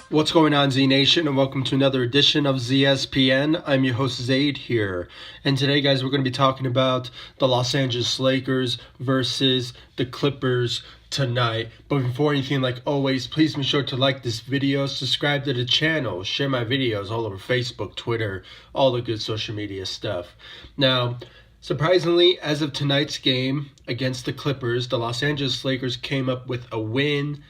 What's going on, Z Nation, and welcome to another edition of ZSPN. I'm your host, Zaid here. And today, guys, we're going to be talking about the Los Angeles Lakers versus the Clippers tonight. But before anything, like always, please make sure to like this video, subscribe to the channel, share my videos all over Facebook, Twitter, all the good social media stuff. Now, surprisingly, as of tonight's game against the Clippers, the Los Angeles Lakers came up with a win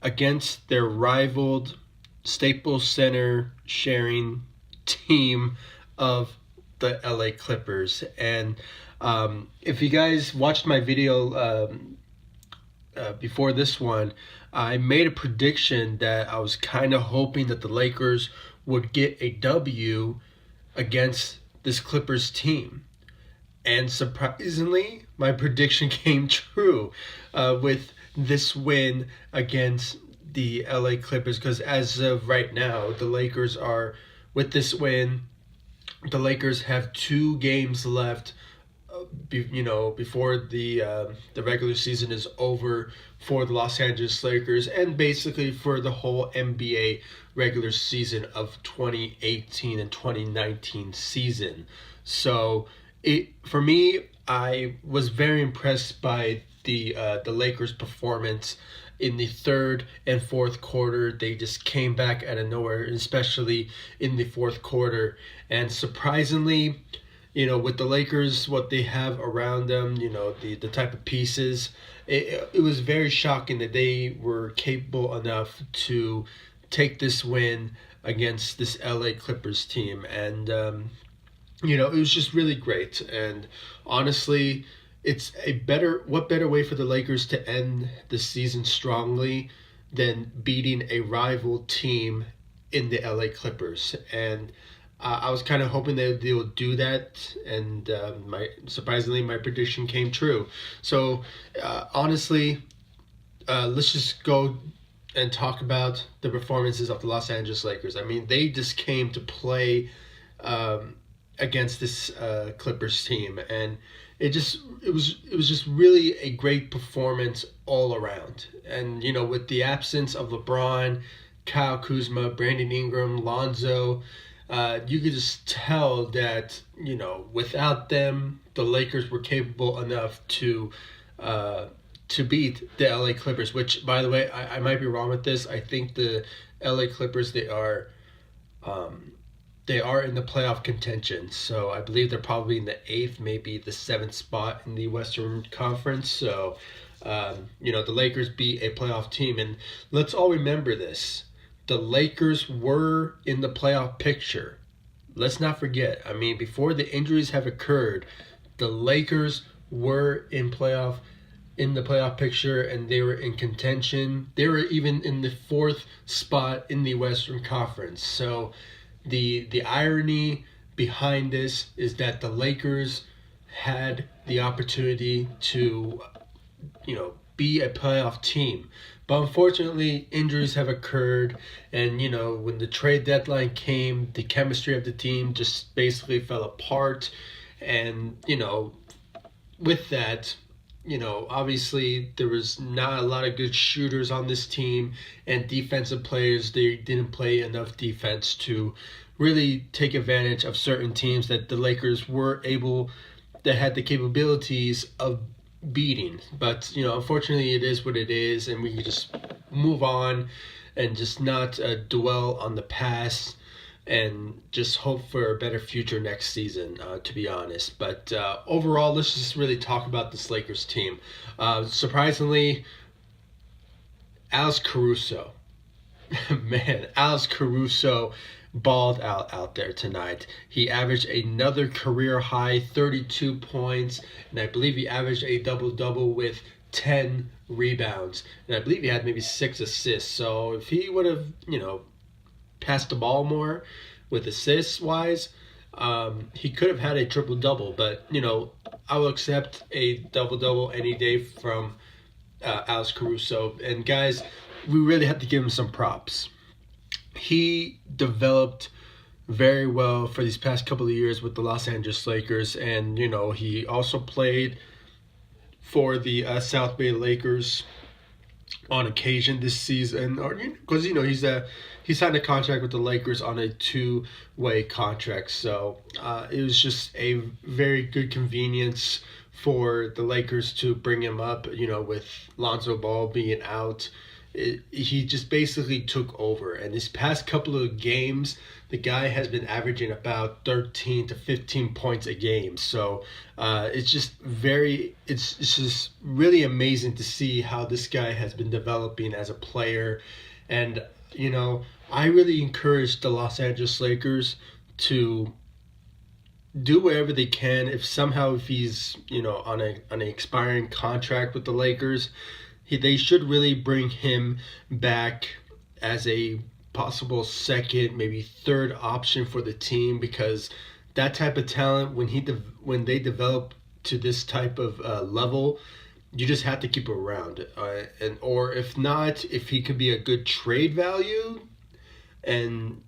against their rivaled Staples Center sharing team of the LA Clippers. And if you guys watched my video before this one, I made a prediction that I was kind of hoping that the Lakers would get a W against this Clippers team. And surprisingly, my prediction came true with this win against the LA Clippers, because as of right now, the Lakers are, with this win, the Lakers have 2 games left, before the regular season is over for the Los Angeles Lakers, and basically for the whole NBA regular season of 2018 and 2019 season. So for me, I was very impressed by the Lakers' performance in the third and fourth quarter. They just came back out of nowhere, especially in the fourth quarter. And surprisingly, with the Lakers, what they have around them, the type of pieces, it was very shocking that they were capable enough to take this win against this LA Clippers team. And it was just really great. And honestly, it's what better way for the Lakers to end the season strongly than beating a rival team in the LA Clippers. And I was kind of hoping they would do that, and surprisingly, my prediction came true. So honestly, let's just go and talk about the performances of the Los Angeles Lakers. I mean, they just came to play against this Clippers team, and it was just really a great performance all around. And with the absence of LeBron, Kyle Kuzma, Brandon Ingram, Lonzo, you could just tell that without them, the Lakers were capable enough to beat the LA Clippers. Which, by the way, I might be wrong with this. I think the LA Clippers, they are in the playoff contention. So I believe they're probably in the 8th, maybe the 7th spot in the Western Conference. So, the Lakers beat a playoff team. And let's all remember this. The Lakers were in the playoff picture. Let's not forget. I mean, before the injuries have occurred, the Lakers were in the playoff picture, and they were in contention. They were even in the 4th spot in the Western Conference. So the irony behind this is that the Lakers had the opportunity to, be a playoff team. But unfortunately, injuries have occurred, and when the trade deadline came, the chemistry of the team just basically fell apart. And with that, obviously there was not a lot of good shooters on this team, and defensive players, they didn't play enough defense to really take advantage of certain teams that the Lakers that had the capabilities of beating. But unfortunately, it is what it is, and we can just move on and just not dwell on the past, and just hope for a better future next season, to be honest. But overall, let's just really talk about this Lakers team. Surprisingly, Caruso. Man, Caruso balled out there tonight. He averaged another career high 32 points, and I believe he averaged a double-double with 10 rebounds. And I believe he had maybe 6 assists. So if he would have, passed the ball more with assists-wise, he could have had a triple-double. But, I will accept a double-double any day from Caruso. And, guys, we really have to give him some props. He developed very well for these past couple of years with the Los Angeles Lakers, and he also played for the South Bay Lakers on occasion this season, or because he signed a contract with the Lakers on a two-way contract, so it was just a very good convenience for the Lakers to bring him up. With Lonzo Ball being out, he just basically took over. And this past couple of games, the guy has been averaging about 13 to 15 points a game. So it's just really amazing to see how this guy has been developing as a player. And, I really encourage the Los Angeles Lakers to do whatever they can. If he's on an expiring contract with the Lakers, they should really bring him back as a possible second, maybe third option for the team, because that type of talent, when they develop to this type of level, you just have to keep him around. Or if not, if he could be a good trade value, and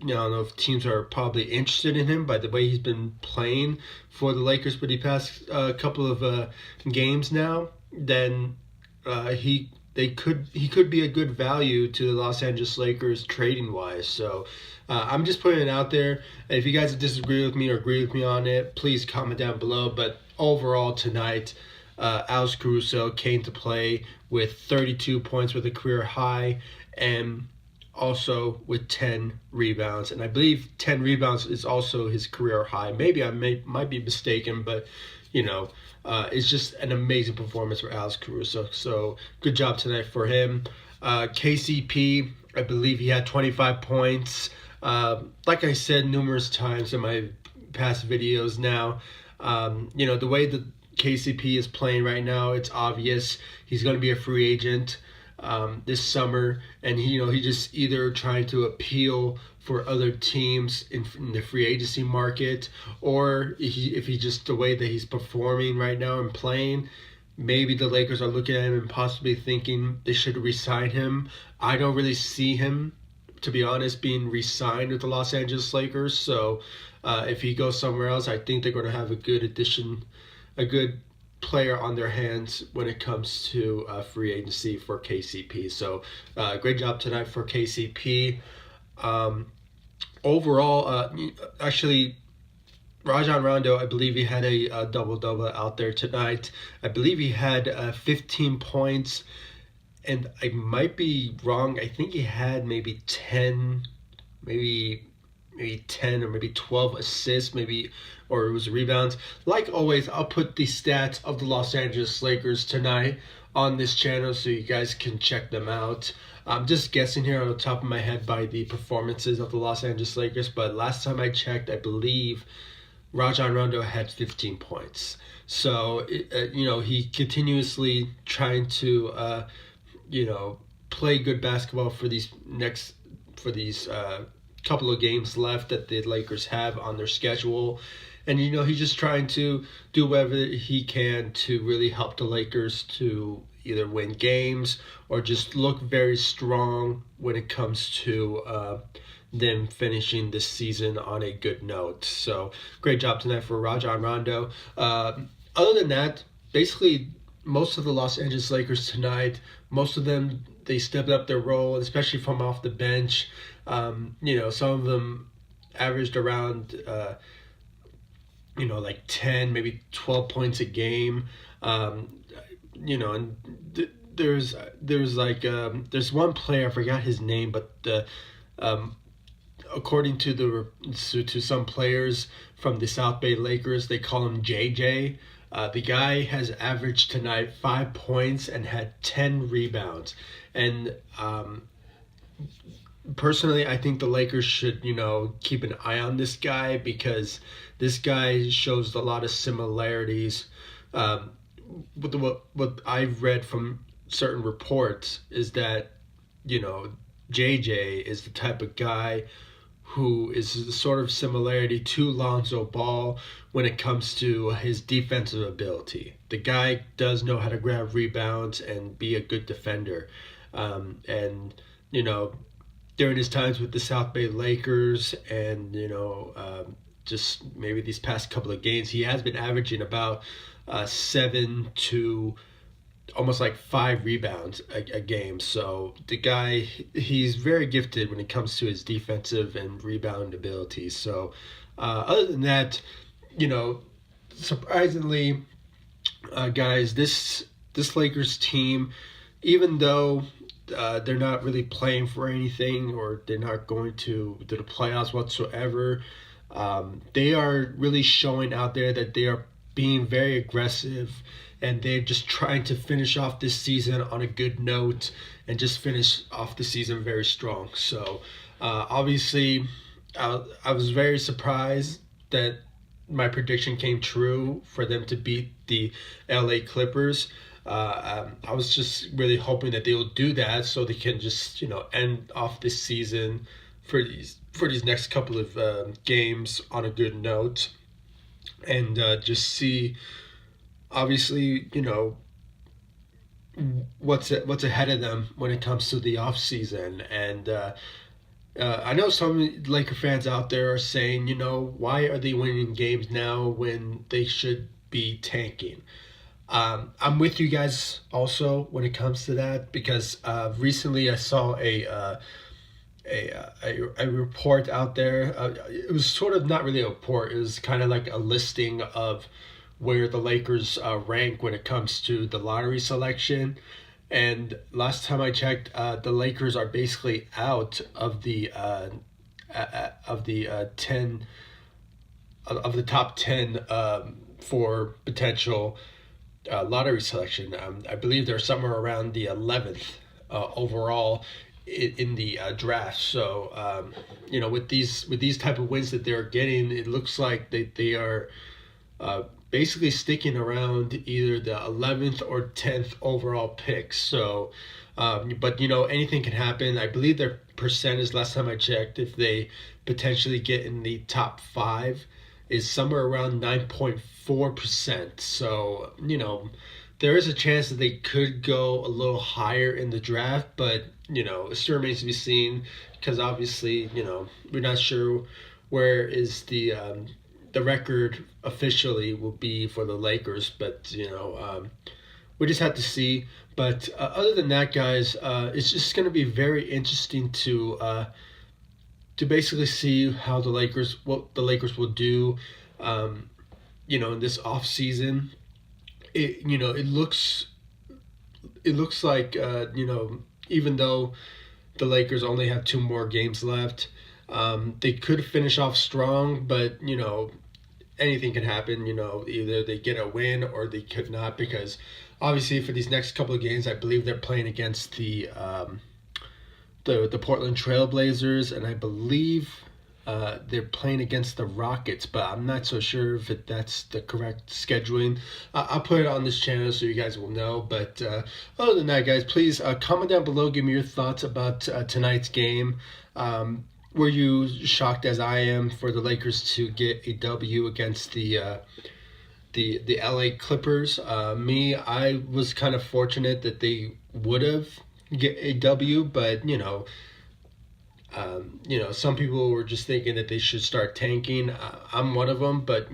I don't know if teams are probably interested in him by the way he's been playing for the Lakers for the past couple of games now, then he could be a good value to the Los Angeles Lakers trading wise. So I'm just putting it out there. And if you guys disagree with me or agree with me on it, please comment down below. But overall tonight, Alex Caruso came to play with 32 points with a career high, and also with 10 rebounds. And I believe 10 rebounds is also his career high. Maybe I might be mistaken, but it's just an amazing performance for Alex Caruso. So good job tonight for him. KCP, I believe he had 25 points. Like I said numerous times in my past videos now, the way that KCP is playing right now, it's obvious he's going to be a free agent this summer, and he just either trying to appeal for other teams in the free agency market, or if he just the way that he's performing right now and playing, maybe the Lakers are looking at him and possibly thinking they should re-sign him. I don't really see him, to be honest, being re-signed with the Los Angeles Lakers. So if he goes somewhere else, I think they're going to have a good addition, a good player on their hands when it comes to free agency for KCP. So great job tonight for KCP. Overall, actually, Rajon Rondo, I believe he had a double-double out there tonight. I believe he had 15 points, and I might be wrong. I think he had maybe 10, maybe 10 or maybe 12 assists, or it was rebounds. Like always, I'll put the stats of the Los Angeles Lakers tonight on this channel so you guys can check them out. I'm just guessing here on the top of my head by the performances of the Los Angeles Lakers, but last time I checked, I believe Rajon Rondo had 15 points. So, he continuously trying to, play good basketball for these couple of games left that the Lakers have on their schedule. And, he's just trying to do whatever he can to really help the Lakers to either win games or just look very strong when it comes to them finishing this season on a good note. So great job tonight for Rajon Rondo. Other than that, basically most of the Los Angeles Lakers tonight, most of them, they stepped up their role, especially from off the bench. Some of them averaged around, like 10, maybe 12 points a game. And there's one player, I forgot his name, but according to some players from the South Bay Lakers, they call him JJ. The guy has averaged tonight 5 points and had 10 rebounds. And personally, I think the Lakers should, keep an eye on this guy, because this guy shows a lot of similarities. What I've read from certain reports is that, JJ is the type of guy who is the sort of similarity to Lonzo Ball when it comes to his defensive ability. The guy does know how to grab rebounds and be a good defender. And, during his times with the South Bay Lakers and, just maybe these past couple of games, he has been averaging about 7 to almost like 5 rebounds a game. So the guy, he's very gifted when it comes to his defensive and rebound abilities. So other than that, surprisingly, guys, this Lakers team, even though they're not really playing for anything or they're not going to the playoffs whatsoever, they are really showing out there that they are being very aggressive and they're just trying to finish off this season on a good note and just finish off the season very strong. So obviously, I was very surprised that my prediction came true for them to beat the LA Clippers. I was just really hoping that they will do that so they can just end off this season for these next couple of games on a good note, and just see, obviously, what's ahead of them when it comes to the off season. And I know some Laker fans out there are saying, why are they winning games now when they should be tanking? I'm with you guys also when it comes to that, because recently I saw a report out there. It was sort of not really a report. It was kind of like a listing of where the Lakers rank when it comes to the lottery selection. And last time I checked, the Lakers are basically out of the 10 of the top 10 for potential lottery selection. I believe they're somewhere around the 11th overall in the draft. So with these type of wins that they're getting, it looks like they are basically sticking around either the 11th or 10th overall picks. So, but anything can happen. I believe their percentage last time I checked, if they potentially get in the top 5, is somewhere around 9.4%. So, there is a chance that they could go a little higher in the draft, but it still remains to be seen, because obviously, we're not sure where is the record officially will be for the Lakers, but we just have to see. But other than that, guys, it's just going to be very interesting to basically see how what the Lakers will do, in this off season. It looks like even though the Lakers only have 2 more games left, they could finish off strong, but anything can happen. Either they get a win or they could not, because obviously for these next couple of games, I believe they're playing against the Portland Trailblazers, and I believe they're playing against the Rockets, but I'm not so sure if that's the correct scheduling. I'll put it on this channel so you guys will know. But other than that, guys, please comment down below. Give me your thoughts about tonight's game. Were you shocked as I am for the Lakers to get a W against the LA Clippers? I was kind of fortunate that they would have get a W, but some people were just thinking that they should start tanking. I'm one of them, but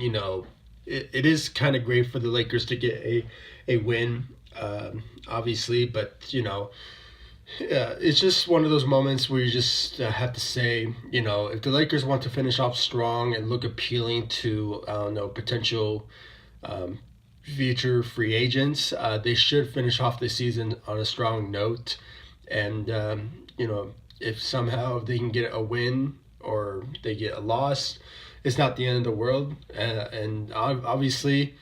it is kind of great for the Lakers to get a win, obviously, but it's just one of those moments where you just have to say, if the Lakers want to finish off strong and look appealing to, potential future free agents, they should finish off the season on a strong note. And, if somehow they can get a win or they get a loss, it's not the end of the world. And obviously,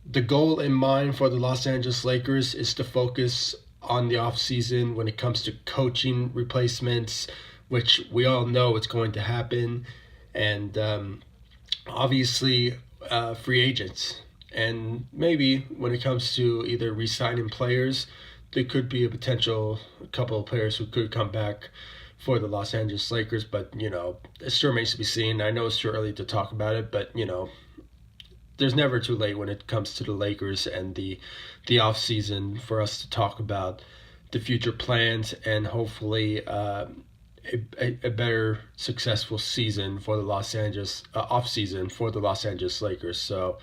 the goal in mind for the Los Angeles Lakers is to focus on the offseason when it comes to coaching replacements, which we all know it's going to happen, and obviously free agents. And maybe when it comes to either re-signing players, there could be a couple of players who could come back for the Los Angeles Lakers, but it still remains to be seen. I know it's too early to talk about it, but there's never too late when it comes to the Lakers and the off season for us to talk about the future plans and hopefully a better successful season for the Los Angeles off season for the Los Angeles Lakers. So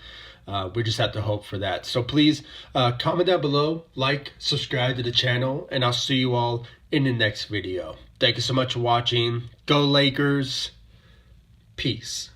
we just have to hope for that. So please comment down below, like, subscribe to the channel, and I'll see you all in the next video. Thank you so much for watching. Go Lakers. Peace.